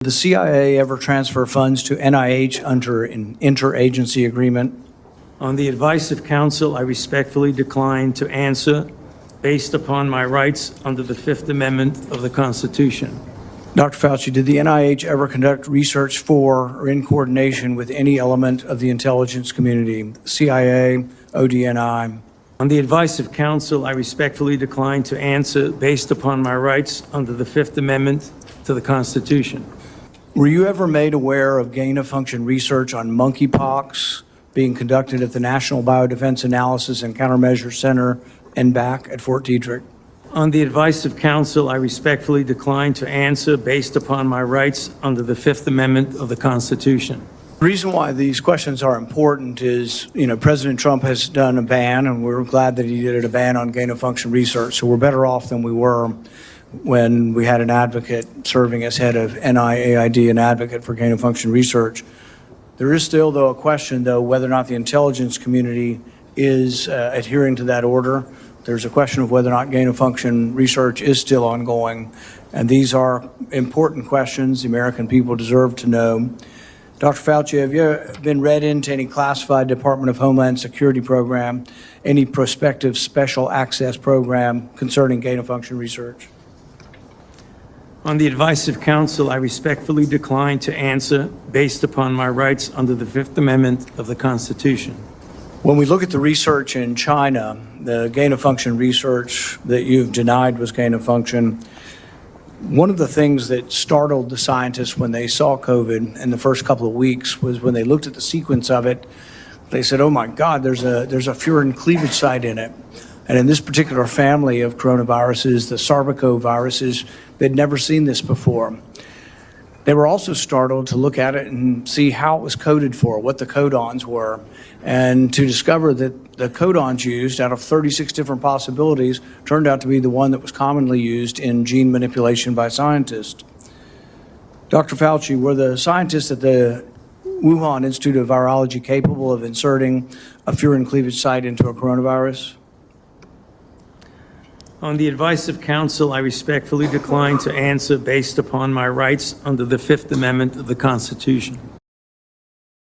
The CIA ever transfer funds to NIH under an interagency agreement? On the advice of counsel, I respectfully decline to answer based upon my rights under the Fifth Amendment of the Constitution. Dr. Fauci, did the NIH ever conduct research for or in coordination with any element of the intelligence community, CIA, ODNI? On the advice of counsel, I respectfully decline to answer based upon my rights under the Fifth Amendment to the Constitution. Were you ever made aware of gain-of-function research on monkeypox being conducted at the National Biodefense Analysis and Countermeasure Center and back at Fort Detrick? On the advice of counsel, I respectfully decline to answer based upon my rights under the Fifth Amendment of the Constitution. The reason why these questions are important is, President Trump has done a ban, and we're glad that he did a ban on gain-of-function research, so we're better off than we were when we had an advocate serving as head of NIAID, an advocate for gain-of-function research. There is still, though, a question, whether or not the intelligence community is adhering to that order. There's a question of whether or not gain-of-function research is still ongoing, and these are important questions the American people deserve to know. Dr. Fauci, have you been read into any classified Department of Homeland Security program, any prospective special access program concerning gain-of-function research? On the advice of counsel, I respectfully decline to answer based upon my rights under the Fifth Amendment of the Constitution. When we look at the research in China, the gain-of-function research that you've denied was gain-of-function, one of the things that startled the scientists when they saw COVID in the first couple of weeks was when they looked at the sequence of it, they said, oh my God, there's a furin cleavage site in it. And in this particular family of coronaviruses, the sarbecoviruses, they'd never seen this before. They were also startled to look at it and see how it was coded for, what the codons were, and to discover that the codons used out of 36 different possibilities turned out to be the one that was commonly used in gene manipulation by scientists. Dr. Fauci, were the scientists at the Wuhan Institute of Virology capable of inserting a furin cleavage site into a coronavirus? On the advice of counsel, I respectfully decline to answer based upon my rights under the Fifth Amendment of the Constitution.